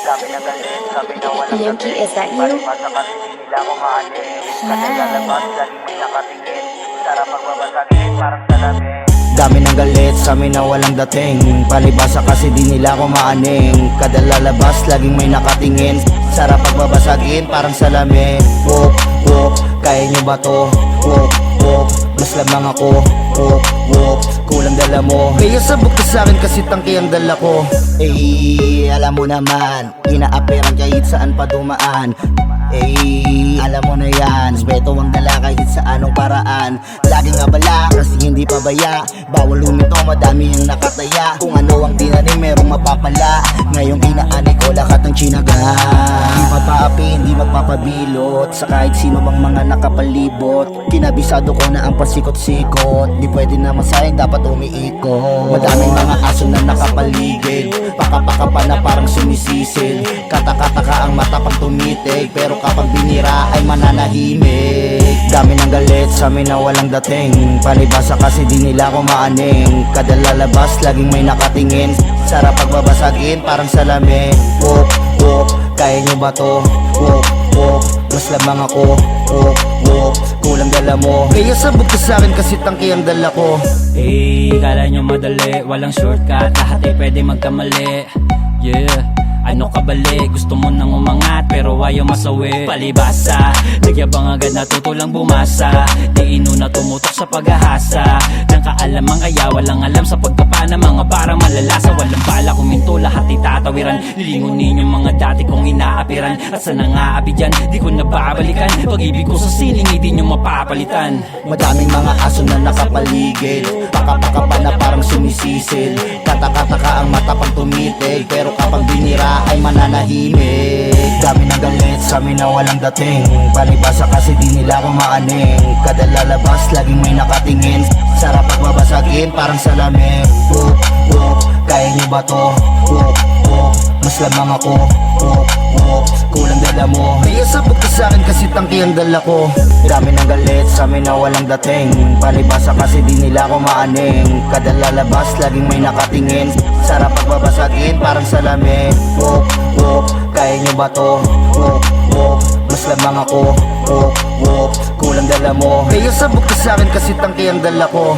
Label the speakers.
Speaker 1: Sabi na galit, sabi na walang
Speaker 2: Yankee,
Speaker 1: galit.
Speaker 2: is that you?
Speaker 1: Palipasa kasi di nila ko maanin. Kasi lalabas, laging may nakatingin. Sarap pagbabasagin, parang salamin. Dami ng galit sa amin na walang dating. Palibasa kasi di nila ko maaning. Kada lalabas, laging may nakatingin. Sarap pagbabasagin, parang salamin. Wop, wop, kaya nyo ba to? Wop, wop, mas lamang ako. Wop, wop, kulang dala mo. Kaya sabog ka sa'kin kasi tangki ang dala ko. Eh, alam mo naman, inaaperan kahit saan pa dumaan. Eh, alam mo na yan, respeto ang dala kahit sa anong paraan. Laging abala kasi hindi pabaya. Bawal lumito, madami ang nakataya. Kung ano ang tinanim, merong mapapala. Ngayong inaani ko lahat ng tsinaga. Hindi mapaapi, hindi magpapabilot sa kahit sino bang mga nakapalibot. Kinabisado ko na ang pasikot-sikot. Di pwede na masayang, dapat umiikot. Madaming mga aso na nakapaligid. Pakapaka pa na parang sumisisid. Katakataka ang mata pag tumitig, pero kapag binira ay mananahimik. Dami ng galit sa amin na walang dating. Palibasa kasi di nila ko maaning. Kada lalabas laging may nakatingin. Sarap pagbabasagin parang salamin. Wop, wop, kaya nyo ba to? Wop, wop, mas lamang ako. Wop, wop, kulang dala mo. Kaya sabog ka sa'kin kasi tangki ang dala ko.
Speaker 3: Hey, kala nyo madali, walang shortcut. Lahat ay pwede magkamali. Yeah, ano ka bali? Gusto mo nang umangat pero ayaw masawi. Palibasa, nagyabang agad natutulang bumasa. Di inuna tumutok sa paghahasa. Nang kaalaman kaya walang alam sa pagkapa ng mga parang malalasa. Walang bala kuminto, lahat ay tatawiran. Lilingunin yung mga dati kong inaapiran. At sa nangaapi dyan, di ko nababalikan. Pag-ibig ko sa siling, hindi nyo mapapalitan.
Speaker 1: Madaming mga aso na nakapaligid. Pakapaka pa na parang sumisisid. Katakataka ang mata pag tumitig, pero kapag binira ay mananahimik. Dami ng galit sa amin na walang dating. Palibasa kasi di nila ko maaning. Kada lalabas laging may nakatingin. Sarap pagbabasagin parang salamin. Wop, wop, kaya nyo ba to? Wop, wop, mas lamang ako. Wop, wop, kulang dala mo. Kaya sabog ka sa'kin kasi tangki ang dala ko. Dami ng galit sa amin na walang dating. Palibasa kasi di nila ko maaning. Kada lalabas laging may nakatingin. Sarap pagbabasagin parang salamin. Wop, wop, kaya nyo ba to? Wop, wop, mas lamang ako. Wop, wop, kulang dala mo. Kaya sabog ka sa'kin kasi tangki ang dala ko.